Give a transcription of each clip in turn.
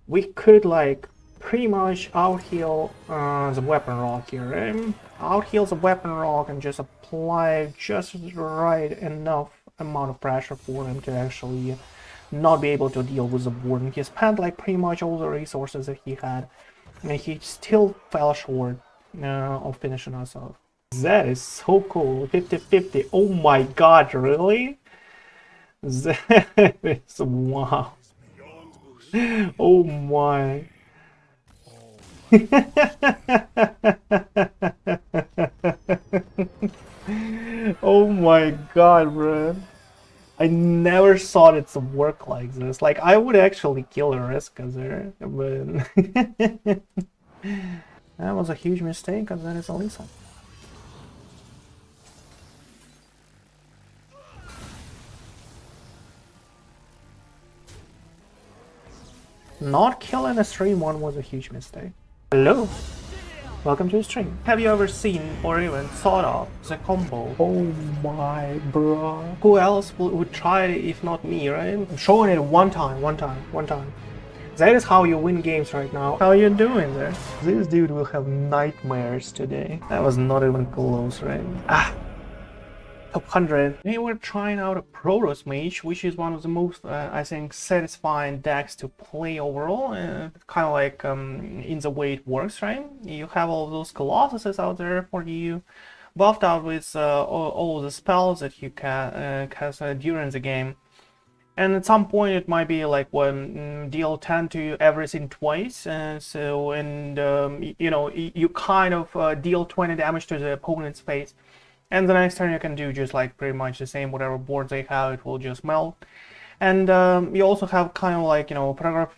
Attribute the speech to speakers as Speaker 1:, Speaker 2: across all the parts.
Speaker 1: we could like pretty much outheal the weapon rock here, right? Outheal the weapon rock and just apply just right enough amount of pressure for him to actually not be able to deal with the board. And he spent like pretty much all the resources that he had, and he still fell short of finishing us off. That is so cool. 50-50. Oh my god, really? That is wow. Oh my. Oh my god, bro. I never thought it would work like this. Like, I would actually kill a Riska there, but that was a huge mistake, because that is Elisa. Not killing a 3-1 was a huge mistake. Hello, welcome to the stream. Have you ever seen or even thought of the combo? Oh my bro. Who else would try it if not me, right? I'm showing it one time. That is how you win games right now. How are you doing there? This dude will have nightmares today. That was not even close, right? Top 100. They were trying out a Protoss Mage, which is one of the most, I think, satisfying decks to play overall. Kind of like in the way it works, right? You have all those Colossuses out there for you, buffed out with all the spells that you can cast during the game. And at some point it might be like when deal 10 to everything twice, you know, you kind of deal 20 damage to the opponent's face. And the next turn you can do just like pretty much the same, whatever board they have, it will just melt. And you also have kind of like, you know,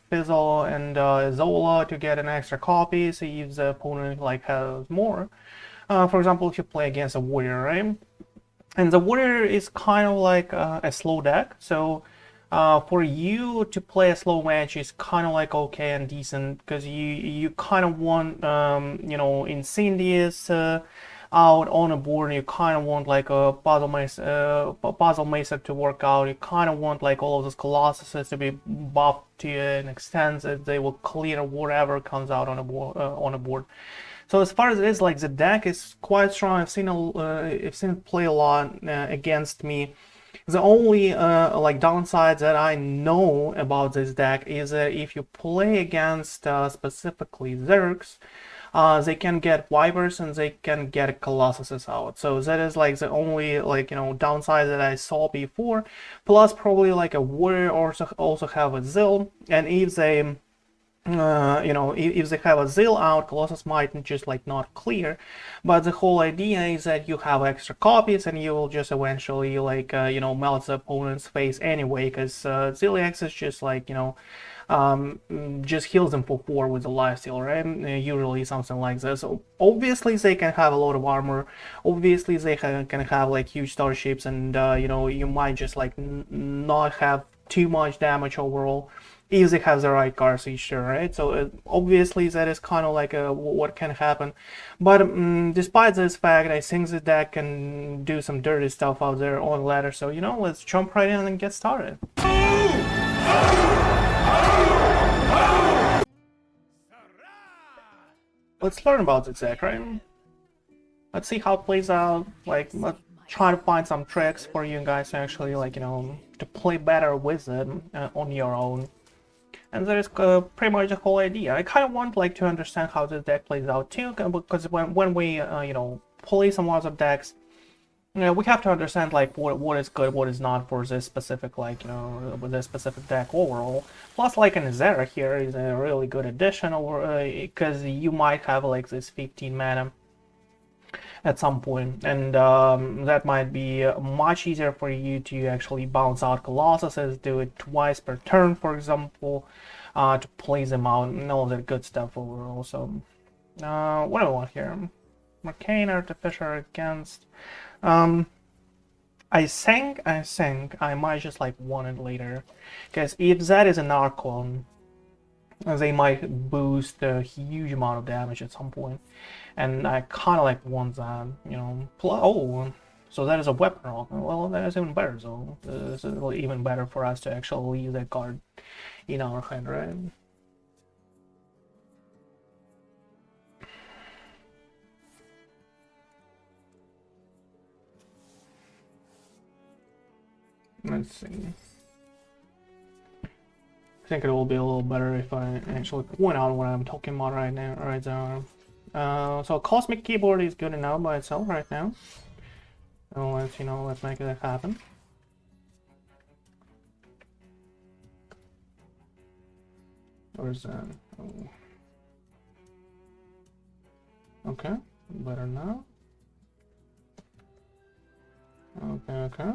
Speaker 1: Fizzle and Zola to get an extra copy, so if the opponent like has more. For example, if you play against a warrior, right? And the warrior is kind of like a slow deck, so for you to play a slow match is kind of like okay and decent, because you kind of want, you know, Incindius out on a board, and you kind of want like a Puzzlemaster to work out. You kind of want like all of those Colossuses to be buffed to an extent that they will clear whatever comes out on a board. So as far as it is, like the deck is quite strong. I've seen it play a lot against me. The only like downside that I know about this deck is that if you play against specifically Zergs, they can get Vipers and they can get Colossuses out. So that is like the only, like, you know, downside that I saw before. Plus probably like a warrior also have a Zill, and if they you know, if they have a Zill out, Colossus might just like not clear, but the whole idea is that you have extra copies and you will just eventually like you know, melt the opponent's face anyway, because Zill X is just like, you know, just heals them for 4 with the lifesteal, right? Usually something like this. So obviously they can have a lot of armor, obviously they can have like huge starships, and you know, you might just like not have too much damage overall if they have the right cards each turn, right? So obviously that is kind of like what can happen. But despite this fact, I think the deck can do some dirty stuff out there on ladder. So, you know, let's jump right in and get started. Let's learn about the deck, right? Let's see how it plays out. Like, let's try to find some tricks for you guys to actually, like, you know, to play better with it on your own. And that is pretty much the whole idea. I kind of want like to understand how this deck plays out too, because when we you know, play some other decks, you know, we have to understand like what is good, what is not for this specific, like, you know, with this specific deck overall. Plus, like, an Ysera here is a really good addition, over because you might have like this 15 mana at some point, and that might be much easier for you to actually bounce out Colossuses, do it twice per turn, for example, to play them out, and all that good stuff overall. So, what do I want here? Arcane Artificer against. I think I might just like want it later, because if that is an Archon, they might boost a huge amount of damage at some point, and I kind of like want that, you know. Oh, so that is a weapon rock. Well, that is even better. So this is even better for us to actually leave that card in our hand, right? Let's see. I think it will be a little better if I actually point out what I'm talking about right now. Right there. So Cosmic Keyboard is good enough by itself right now. So let's make that happen. Where's that? Oh. Okay, better now. Okay.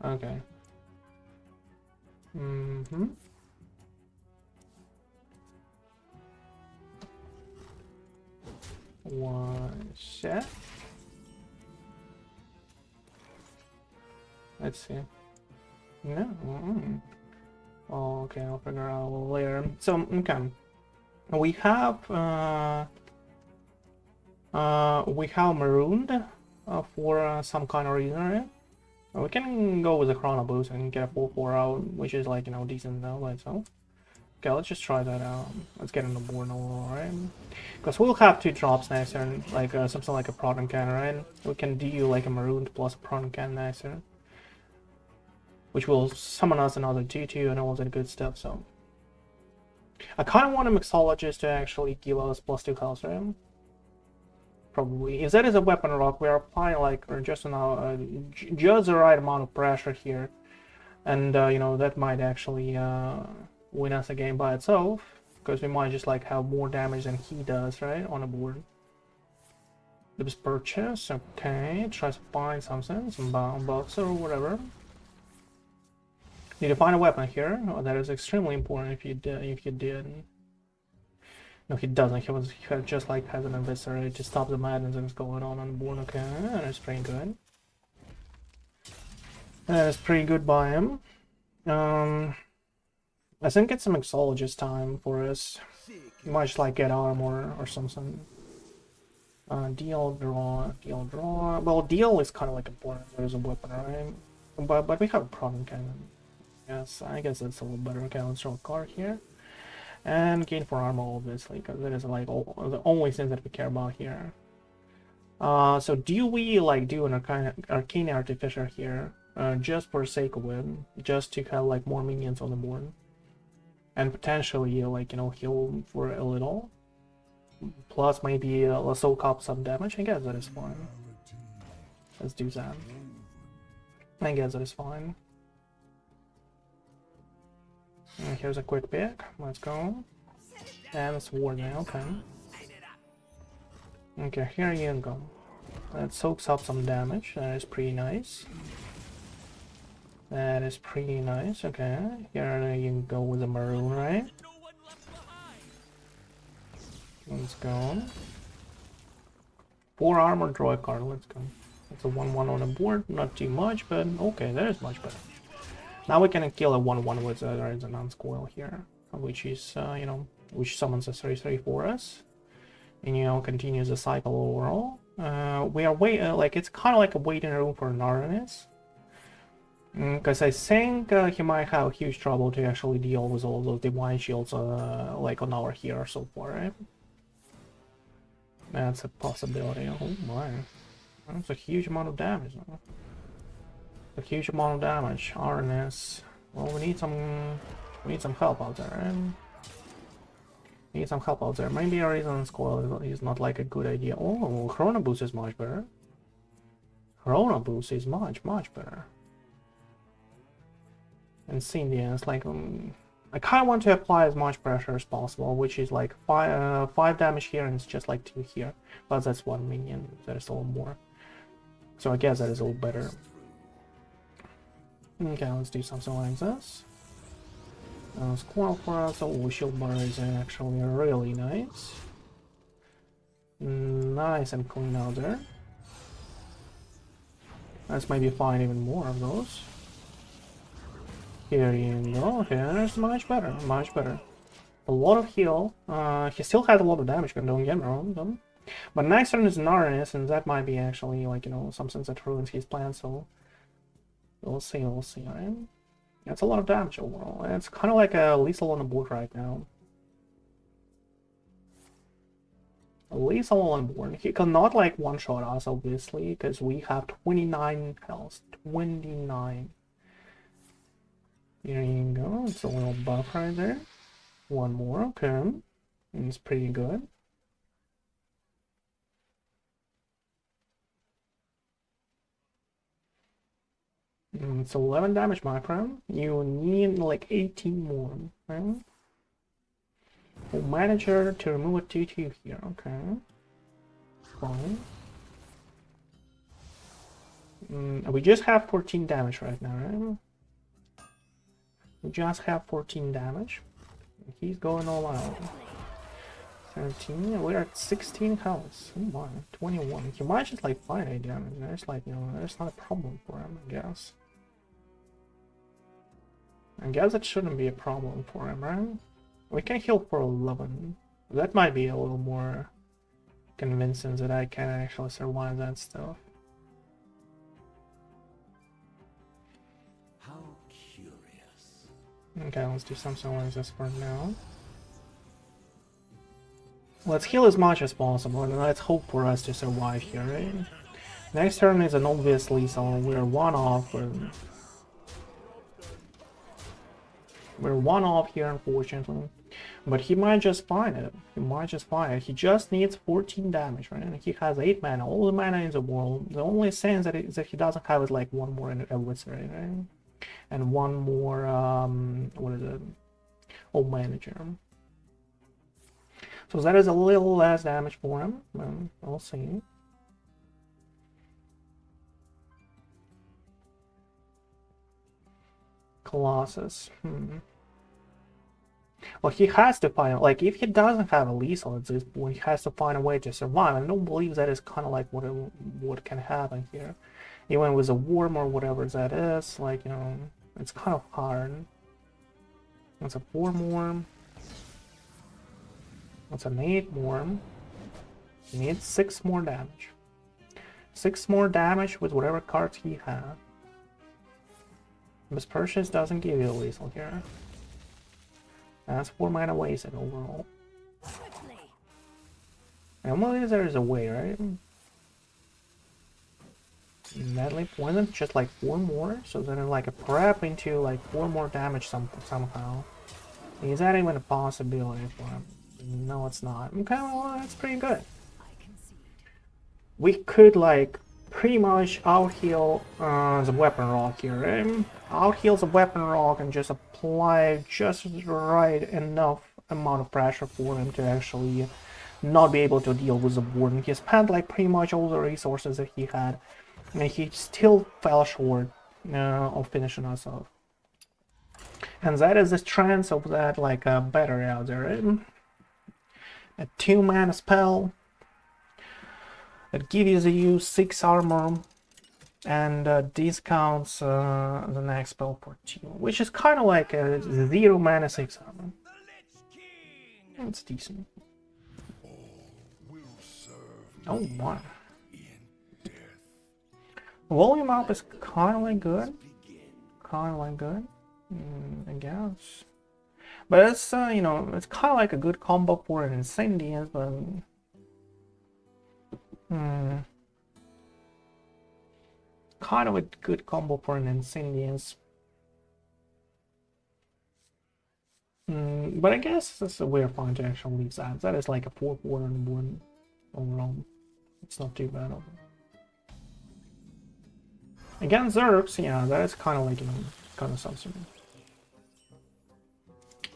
Speaker 1: Okay. One set. Let's see. No. Oh, okay, I'll figure out later. So, okay. We have Marooned for some kind of reason, right? We can go with the Chrono Boost and get a full 4 out, which is like, decent now by itself. Okay, let's just try that out. Let's get on the board now, alright? Because we'll have 2 drops next turn, like something like a Photon Cannon, right? We can do like a Marooned plus a Photon Cannon next turn, which will summon us another 2/2 and all that good stuff, so. I kind of want a Mixologist to actually give us +2 health, right? Probably. If that is a weapon rock, we are applying like just the right amount of pressure here, and that might actually win us a game by itself, because we might just like have more damage than he does, right, on the board. This purchase, okay. Try to find something, some buffs or whatever. Need to find a weapon here. Oh, that is extremely important if you did. No, he doesn't. He just like has an Ysera to stop the madness that's going on the board. Okay, that's pretty good. That is pretty good by him. I think it's a Mixologist time for us. You might just like get armor or something. Deal, draw. Well, deal is kind of like important. There's a weapon, right? But we have a Photon Cannon. Yes, I guess that's a little better. Okay, let's draw a card here. And gain 4 armor, obviously, because that is like the only thing that we care about here. So do we like do an Arcane Artificer here, just for the sake of it, just to have like more minions on the board, and potentially like heal for a little, plus maybe soak up some damage? I guess that is fine. Let's do that. I guess that is fine. And here's a quick pick. Let's go. And it's war now. Okay. Okay, here you go. That soaks up some damage. That is pretty nice. That is pretty nice. Okay. Here you go with the maroon, right? Let's go. 4 armor, draw a card. Let's go. It's a 1/1 on the board. Not too much, but okay, that is much better. Now we can kill a 1/1 with the Resonance Coil here, which is, which summons a 3/3 for us, and continues the cycle overall. We are like it's kind of like a waiting room for Artanis, because I think he might have huge trouble to actually deal with all those divine shields, like on our hero so far, right? That's a possibility. Oh my, that's a huge amount of damage. A huge amount of damage. Artanis. Well, we need some help out there, right? Need some help out there. Maybe a Resonance Coil is not like a good idea. Oh, Chrono Boost is much better. Chrono Boost is much better. Incindius, like I kind of want to apply as much pressure as possible, which is like 5 damage here, and it's just like 2 here. But that's 1 minion. That is a little more. So I guess that is a little better. Okay, let's do something like this. Squall for us. Oh, Shield Bar is actually really nice. Nice and clean out there. Let's maybe find even more of those. Here you go. Okay, that's much better. Much better. A lot of heal. He still had a lot of damage, don't get me wrong. But next turn is Artanis, and that might be actually like, something that ruins his plan, so we'll see, right? That's a lot of damage overall. It's kind of like a lethal on the board right now. Lethal on board. He cannot like one-shot us, obviously, because we have 29 health. 29. Here you go. It's a little buff right there. One more, okay. It's pretty good. It's 11 damage, my friend. You need like 18 more, right? Manager to remove a 2/2 here, okay. Fine. We just have 14 damage right now, right? We just have 14 damage. He's going all out. 13, we're at 16 health. Oh my, 21. He might just like find a damage. There's like, you know, there's not a problem for him, I guess. I guess it shouldn't be a problem for him, right? We can heal for 11. That might be a little more convincing that I can actually survive that stuff.
Speaker 2: How curious.
Speaker 1: Okay, let's do something like this for now. Let's heal as much as possible, and let's hope for us to survive here, right? Next turn is an obvious lethal. We're one off. We're one off here, unfortunately. But he might just find it. He might just find it. He just needs 14 damage, right? And he has 8 mana, all the mana in the world. The only sense that he doesn't have is like one more in adversary, right? And one more, what is it? Oh, manager. So that is a little less damage for him. We'll see. Colossus. Well, he has to find, like, if he doesn't have a lethal at this point, he has to find a way to survive. I don't believe that is kind of like what can happen here. Even with a worm or whatever that is, like, you know, it's kind of hard. That's a 4 worm. That's an 8 worm. He needs 6 more damage. 6 more damage with whatever cards he has. Miss Purchase doesn't give you a lethal here. That's 4 mana wasted overall. Normally there is a way, right? Deadly Poison, just like 4 more, so then like a prep into like 4 more damage somehow. Is that even a possibility for him? No, it's not. Okay, well, that's pretty good. We could like pretty much out-heal the weapon rock here, right? Out-heal the weapon rock and just apply just right enough amount of pressure for him to actually not be able to deal with the warden. He spent like pretty much all the resources that he had, and he still fell short of finishing us off. And that is the strength of that like battery out there, right? A 2 mana spell that gives you 6 armor and discounts the next spell for 2, which is kind of like a 0 mana 6 armor. It's decent. Oh my. Volume up is kind of like good. I guess. But it's, you know, it's kind of like a good combo for an Incindius, but... kind of a good combo for an Incindius. But I guess it's a weird point to actually leave that. That is like a 4/4 and 1 overall. It's not too bad. Against Zergs, yeah, that is kind of like, you know, kind of something.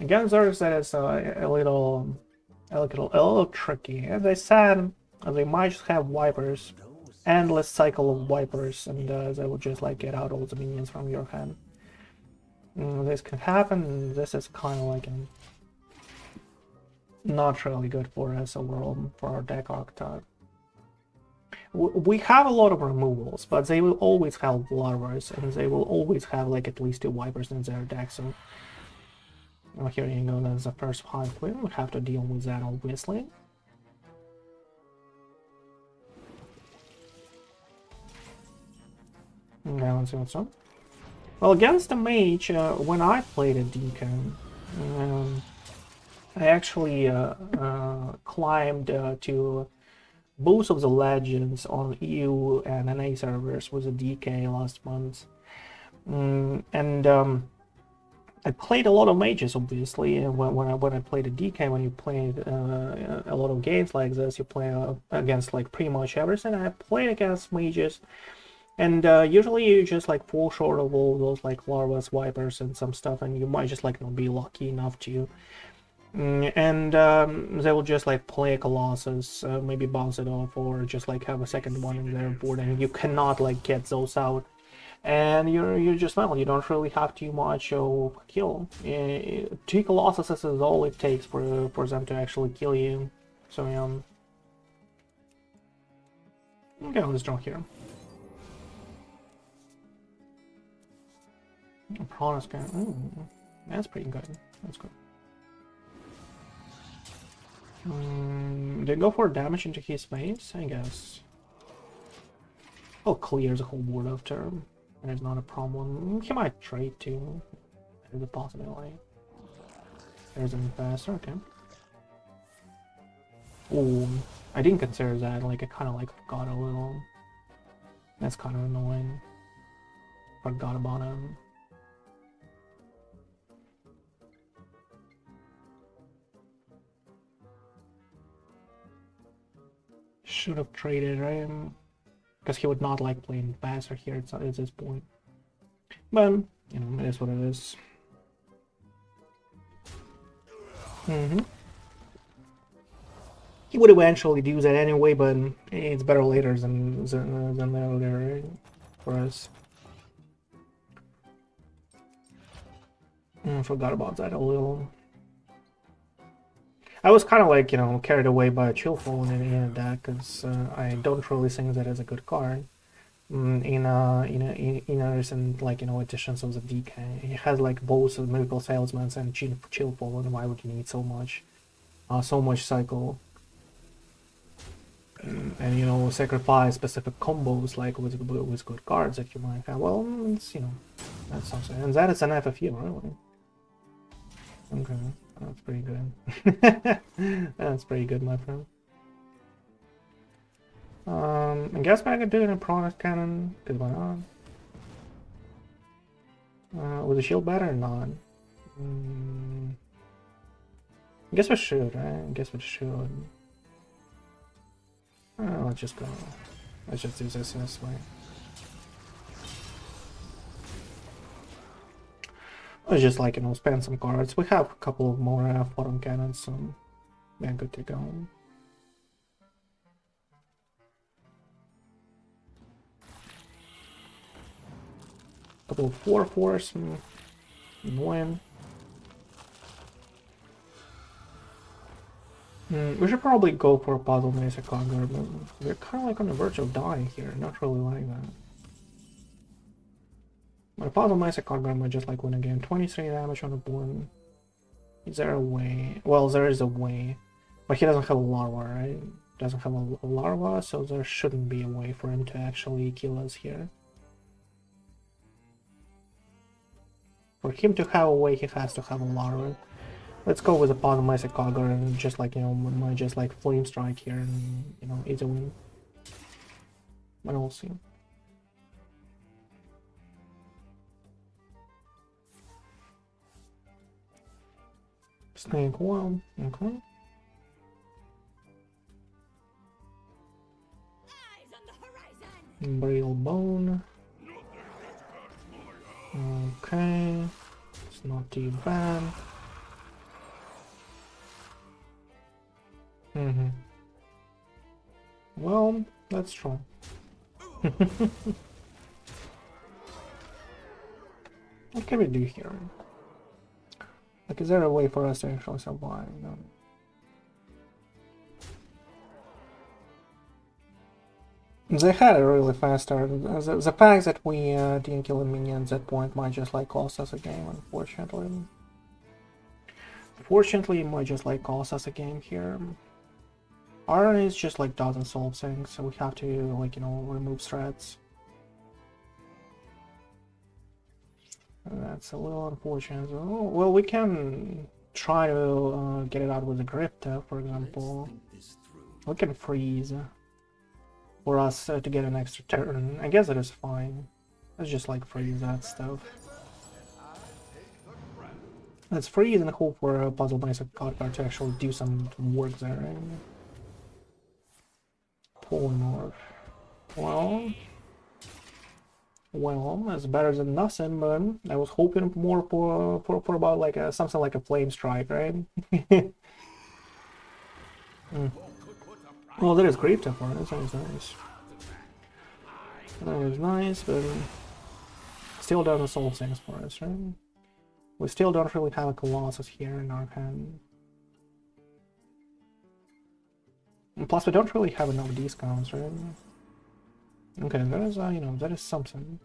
Speaker 1: Against Zergs, that is a little tricky. As I said, they might just have wipers, endless cycle of wipers, and they will just like get out all the minions from your hand. This can happen. This is kind of like not really good for us overall for our deck archetype. We have a lot of removals, but they will always have blowers, and they will always have like at least 2 wipers in their deck. So here you go. That's the first high win. We have to deal with that, obviously. Okay, let's see what's up. Well, against the mage, when I played a Deacon, I actually climbed to both of the legends on EU and NA servers with a DK last month. And I played a lot of mages, obviously. And when I played a DK, when you played a lot of games like this, you play against like pretty much everything. I played against mages, and usually you just like fall short of all those like larvas, vipers, and some stuff, and you might just like not be lucky enough to. And they will just like play a Colossus, maybe bounce it off, or just like have a second one in their board, and you cannot like get those out. And you're just, well, you don't really have too much of a kill. 2 Colossuses is all it takes for them to actually kill you. So yeah. Okay, let's draw here. Protoss Cannon. That's pretty good. That's good. They go for damage into his face, I guess. I'll clear the whole board after. There's not a problem. He might trade too. There's a possibility. There's an faster, okay. Oh, I didn't consider that. Like, I kind of like forgot a little. That's kind of annoying. Forgot about him. Should have traded, right? Because he would not like playing faster here at this point. But, you know, it is what it is. He would eventually do that anyway, but it's better later than earlier, right? For us. Forgot about that a little. I was kind of like, you know, carried away by a chill phone in a deck, because I don't really think that is a good card. In recent, like, you know, editions of the DK, it has like both Miracle Salesman and chill phone. Why would you need so much cycle? And you know, sacrifice specific combos like with good cards that you might have. Well, it's, you know, that's something. And that is an FFU, really. Okay. That's pretty good. That's pretty good, my friend. I guess I could do it in Protoss Cannon, because why not? Was the shield better or not? I guess we should, right? I guess we should. Let's just go. Let's just do this way. Let's just, like, you know, spend some cards. We have a couple of more Photon Cannons, so we're good to go. Couple of 4/4s and win. We should probably go for a Puzzlemaster Khadgar, but we're kind of like on the verge of dying here. Not really like that. My Puzzlemaster Khadgar might just like win again. 23 damage on the board. Is there a way? Well, there is a way. But he doesn't have a larva, right? Doesn't have a larva, so there shouldn't be a way for him to actually kill us here. For him to have a way, he has to have a larva. Let's go with a Puzzlemaster Khadgar and just, like, you know, might just like Flame Strike here and, you know, it's a win. But we'll see. Snake Well, okay. Brittle Bone. Okay. It's not too bad. Well, that's true. What can we do here? Like, is there a way for us to actually survive? No. They had a really fast start. The fact that we didn't kill a minion at that point might just like cost us a game, unfortunately. Fortunately, it might just like cost us a game here. Artanis just like doesn't solve things, so we have to, like, you know, remove threats. That's a little unfortunate. Oh, well, we can try to get it out with a Griftah, for example. We can freeze for us to get an extra turn. I guess it is fine. Let's just like freeze that stuff. Let's freeze and hope for a Puzzlemaster Khadgar to actually do some work there. Right? Pull north. Well, it's better than nothing, but I was hoping more for about like something like a flame strike, right? Well, there is Griftah for us. That is nice. That is nice, but still doesn't solve things for us, right? We still don't really have a Colossus here in Arcane. And plus, we don't really have enough discounts, right? Okay, that is, you know, that is something.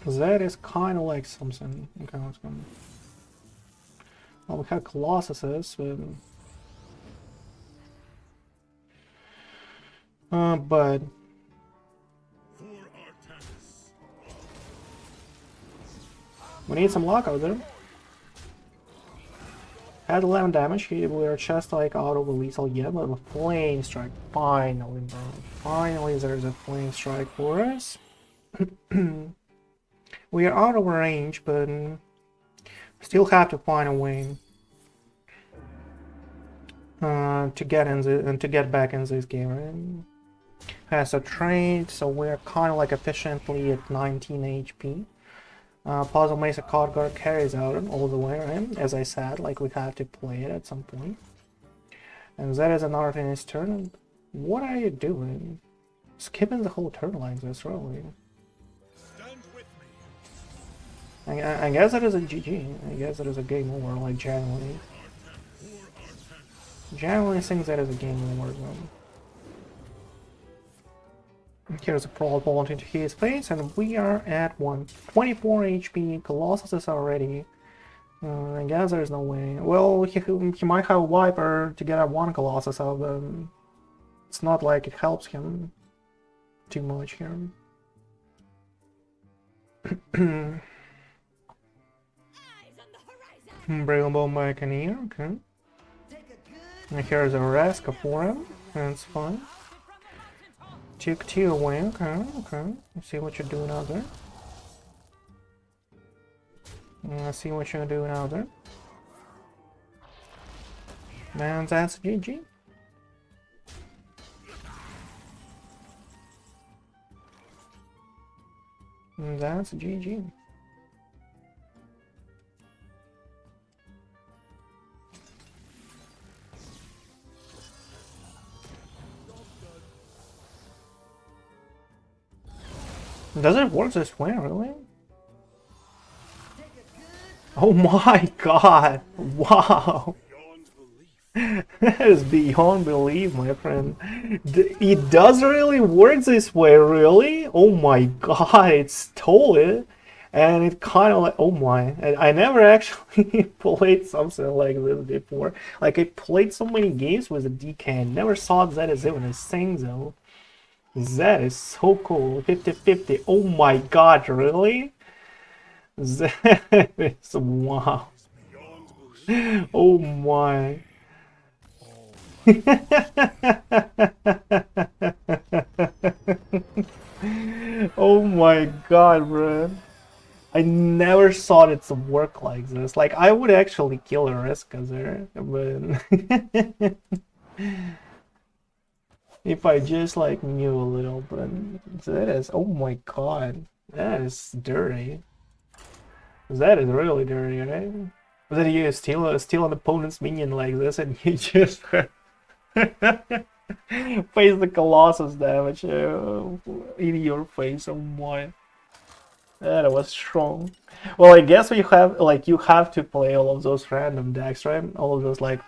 Speaker 1: That is kind of like something. Okay, let's go. Well, we have Colossuses, but we need some luck out there. Had 11 damage. We are just like out of a lethal yet, but a flame strike. Finally, bro. Finally, there's a flame strike for us. We are out of range, but still have to find a way to get in to get back in this game. Right? Has a trade, so we're kind of like efficiently at 19 HP. Puzzlemaster Khadgar carries out all the way, right? As I said, like we have to play it at some point. And that is an Artanis turn. What are you doing? Skipping the whole turn like this, really? I guess that is a GG. I guess that is a game over, like generally. Generally thinks that is a game over zone. Here's a Brawl Bolt into his face, and we are at 124 HP. Colossus is already. I guess there's no way. Well, he might have a Viper to get a one Colossus out of them. It's not like it helps him too much here. Brilliant Buccaneer, okay. And here's a Raska for him, that's fine. Took 2 away, okay, okay. Let's see what you're doing out there. Let's see what you're doing out there. And that's GG. And that's GG. Does it work this way, really? Oh my god! Wow! That is beyond belief, my friend. It does really work this way, really? Oh my god, it stole it. And it kind of like, oh my. I never actually played something like this before. Like, I played so many games with a DK. Never saw that as even a thing, though. That is so cool. 50-50. Oh my god, really? That is wow. Oh my. Oh my god, bro. I never thought it would work like this. Like, I would actually kill a Riska there, but if I just like knew a little bit. That is, oh my god, that is dirty. That is really dirty, right? That you steal an opponent's minion like this and you just face the Colossus damage in your face. Oh my, that was strong. Well, I guess you have to play all of those random decks, right? All of those like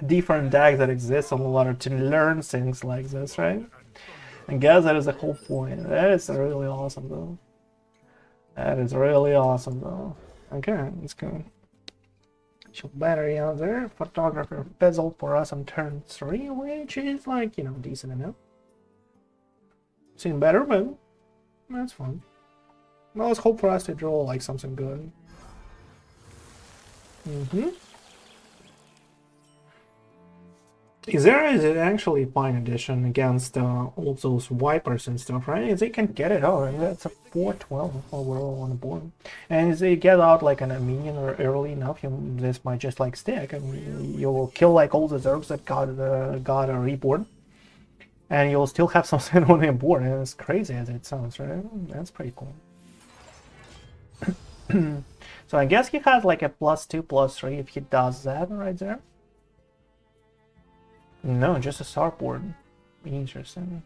Speaker 1: different decks that exist on the ladder to learn things like this, right? I guess that is the whole point. That is really awesome, though. That is really awesome, though. Okay, let's go. Show battery out there. Photographer Fizzle for us on turn 3, which is like, you know, decent enough. Seen better, but that's fun. Well, let's hope for us to draw like something good. Ysera is actually a fine addition against all those Vipers and stuff, right? They can get it out, and that's a 412 overall on the board. And if they get out like an minion or early enough, this might just like stick, and you'll kill like all the Zergs that got a reborn, and you'll still have something on your board. And as crazy as it sounds, right? That's pretty cool. So I guess he has like a +2/+3 if he does that right there. No, just a starboard. Interesting.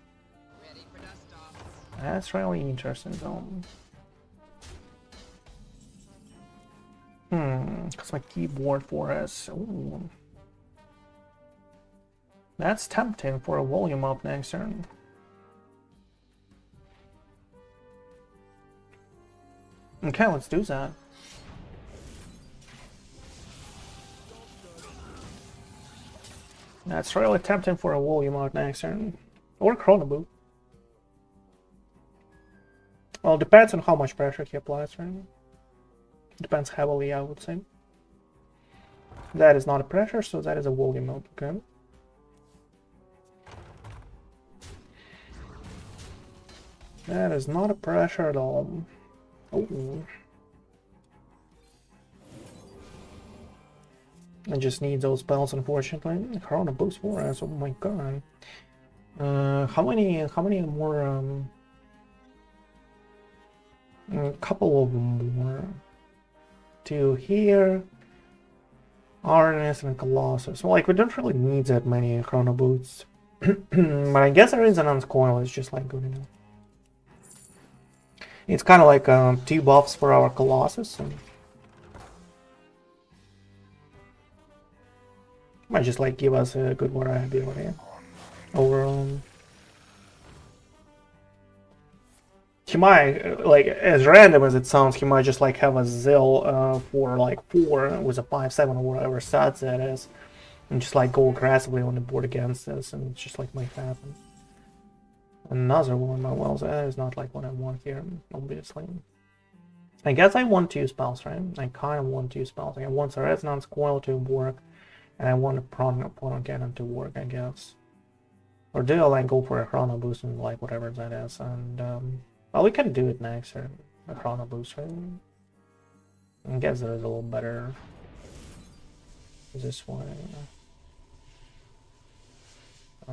Speaker 1: That's really interesting though. Because my keyboard for us. Ooh. That's tempting for a volume up next turn. Okay, let's do that. That's really tempting for a volume out next turn. Or Chrono Boost. Well, depends on how much pressure he applies, right? Depends heavily, I would say. That is not a pressure, so that is a volume out, okay? That is not a pressure at all. Oh. I just need those spells, unfortunately. Chrono Boost for us, oh my god. How many more, a couple of more. 2 here. Artanis and Colossus. Well, like, we don't really need that many Chrono Boosts. But I guess there is an Coil, it's just like good enough. It's kind of like 2 buffs for our Colossus. And might just like give us a good variety overall. He might, like, as random as it sounds, he might just like have a Zill for like 4 with a 5/7 or whatever stats that is, and just like go aggressively on the board against us, and it's just like might happen. Another one, well, that is not like what I want here, obviously. I guess I want 2 spells, right? I kind of want 2 spells. I want the Resonance Coil to work, and I want a Photon Cannon to work, I guess. Or do I like go for a Chrono Boost and like whatever that is, and well, we can do it next turn. A Chrono Boost, right? I guess there is a little better this way.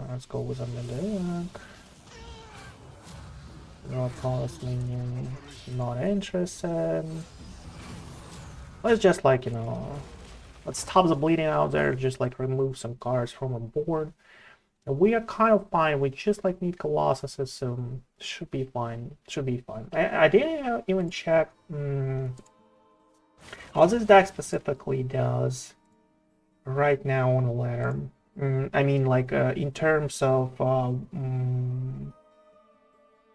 Speaker 1: Let's go with another deck. Draw Protoss Mage, not interested. Let's just like, you know, let's stop the bleeding out there, just like remove some cards from our board. And we are kind of fine, we just like need Colossuses, so should be fine, should be fine. I didn't even check how this deck specifically does right now on the ladder. I mean, like, in terms of,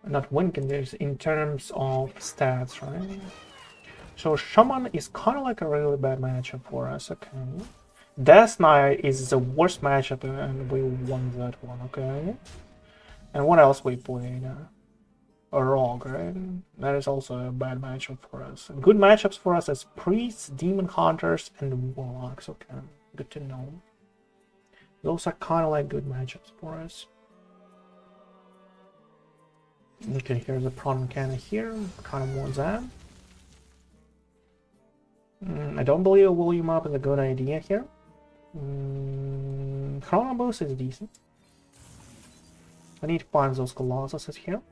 Speaker 1: not win conditions, in terms of stats, right? So Shaman is kind of like a really bad matchup for us, okay. Death Knight is the worst matchup and we won that one, okay. And what else we played? A Rogue, right? That is also a bad matchup for us. Good matchups for us as Priests, Demon Hunters, and Warlocks, okay. Good to know. Those are kind of like good matchups for us. Okay, here's a Photon Cannon here. Kind of want that. I don't believe a volume up is a good idea here. Chrono Boost is decent. I need to find those Colossuses here.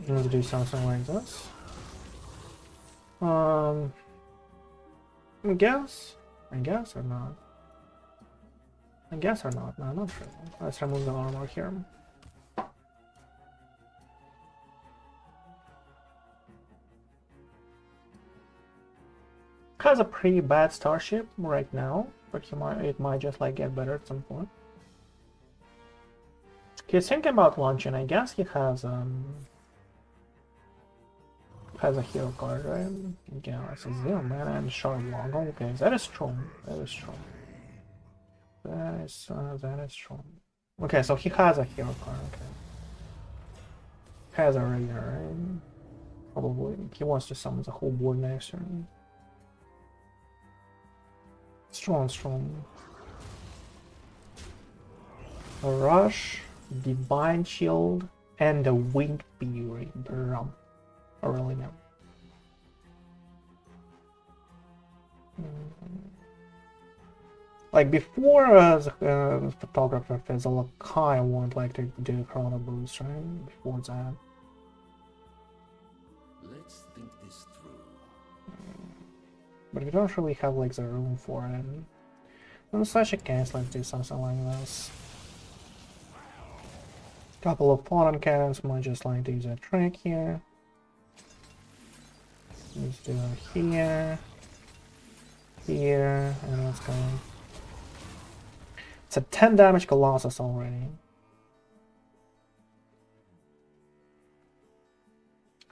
Speaker 1: Let's do something like this. I guess or not. I guess or not. No, I'm not sure. Let's remove the armor here. Has a pretty bad starship right now, but it might just like get better at some point. He's thinking about launching. I guess he has a hero card, right? Yeah, it's a 0 mana and Shard Long. Okay, that is strong. That is strong. That is strong. Okay, so he has a hero card, okay. Has a regular, right? Probably. He wants to summon the whole board next turn. Strong. A Rush, Divine Shield, and a Winged Fury. Brum. I really know. Like before the photographer Fizzle, I would like to do Chrono Boost, right? Before that.
Speaker 2: Let's think this through.
Speaker 1: But we don't really have like the room for it. In such a case, let's do something like this. Couple of Photon Cannons, might just like to use a trick here. Let's do it here, and let's go. It's a 10 damage Colossus already.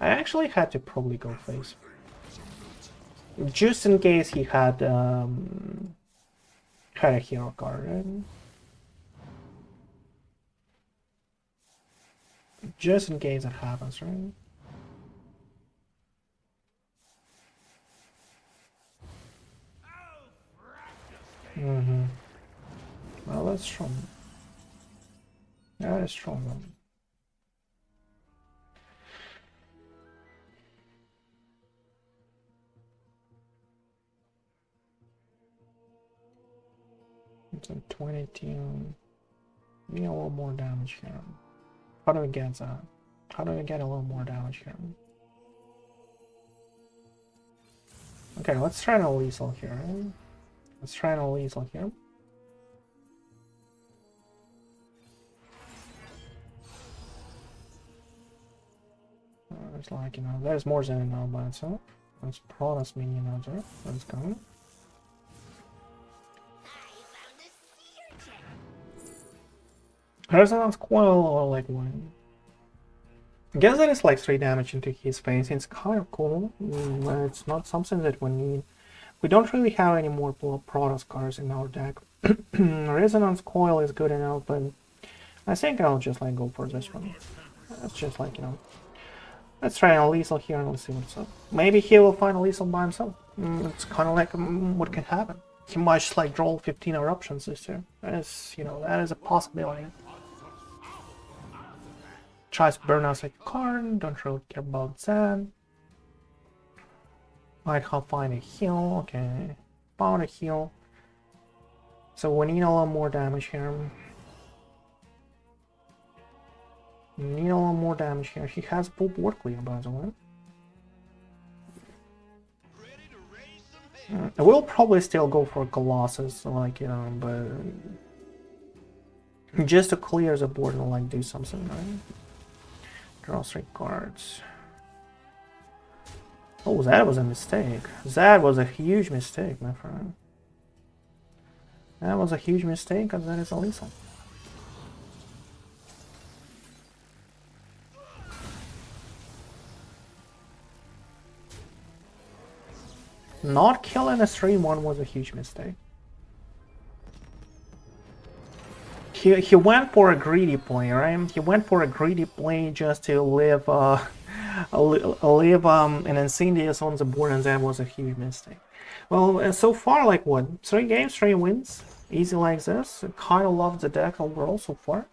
Speaker 1: I actually had to probably go face. Just in case he had a hero card, right? Just in case it happens, right? Well, that's strong. That is strong. It's a 22. We need a little more damage here. How do we get that? How do we get a little more damage here? Okay, let's try no lethal here. Right? Let's try no lethal here. It's like, you know, there's more than enough by itself. Let's Protoss minion out there. Let's go. Resonance Coil or like one. I guess that is like 3 damage into his face. It's kind of cool. It's not something that we need. We don't really have any more Protoss cards in our deck. Resonance Coil is good enough, but I think I'll just like go for this one. It's just like, you know, let's try a lethal here and let's see what's up. Maybe he will find a lethal by himself. It's kind of like what can happen. He might just like draw 15 eruptions this turn. That is, you know, that is a possibility. Tries to burn out a card, don't really care about that. Might find a heal, okay. Found a heal. So we need a little more damage here. Need a little more damage here. He has full board clear, by the way. I will probably still go for Colossus, like, you know, but just to clear the board and like do something, right? Draw 3 cards. Oh, that was a mistake. That was a huge mistake, my friend. That was a huge mistake, because that is a lethal. Not killing a 3-1 was a huge mistake. He went for a greedy play, right? He went for a greedy play just to live an Incindius on the board, and that was a huge mistake. Well, so far, like what? 3 games, 3 wins, easy like this. Kind of love the deck overall so far.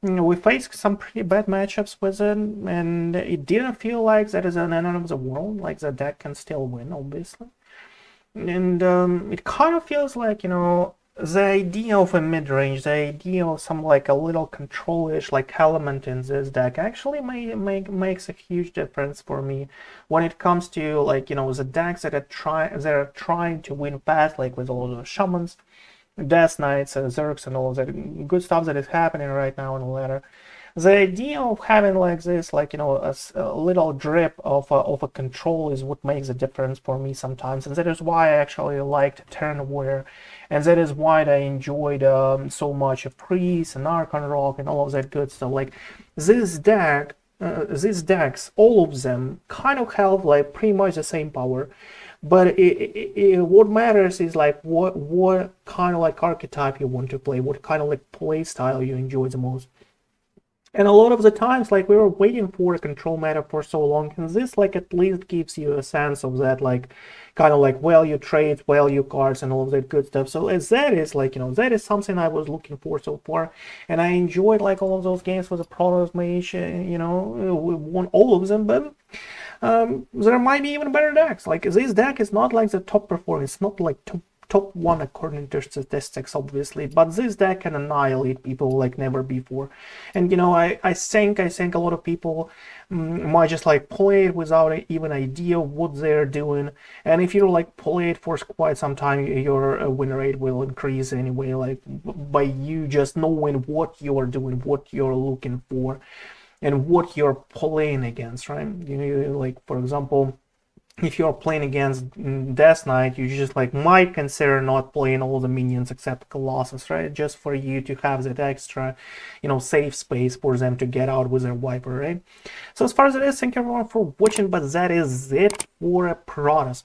Speaker 1: We faced some pretty bad matchups with it, and it didn't feel like that is an end of the world. Like the deck can still win, obviously. And it kind of feels like, you know, the idea of a mid-range, the idea of some like a little control-ish like element in this deck actually makes a huge difference for me when it comes to, like, you know, the decks that are trying to win fast, like with all the shamans, Death Knights, Zergs, and all of that good stuff that is happening right now in the ladder. The idea of having like this, like, you know, a little drip of a control is what makes a difference for me sometimes, and that is why I actually liked Terran Warrior, and that is why I enjoyed so much of Priest and Archon Rock and all of that good stuff. Like this deck, these decks, all of them kind of have like pretty much the same power. but what matters is like what kind of like archetype you want to play, what kind of like play style you enjoy the most. And a lot of the times, like, we were waiting for a control meta for so long, and this, like, at least gives you a sense of that, like, kind of like value trades, value cards, and all of that good stuff. So as that is, like, you know, that is something I was looking for so far, and I enjoyed, like, all of those games with the Protoss Mage, you know, we won all of them, but there might be even better decks. Like, this deck is not, like, the top performer, it's not, like, top one according to statistics, obviously, but this deck can annihilate people like never before. And you know, I think a lot of people might just like play it without even idea what they're doing, and if you like play it for quite some time, your win rate will increase anyway, like by you just knowing what you're doing, what you're looking for, and what you're playing against, right? You know, like for example, if you're playing against Death Knight, you just like might consider not playing all the minions except Colossus, right? Just for you to have that extra, you know, safe space for them to get out with their Viper, right? So as far as it is, thank you everyone for watching, but that is it for a Protoss.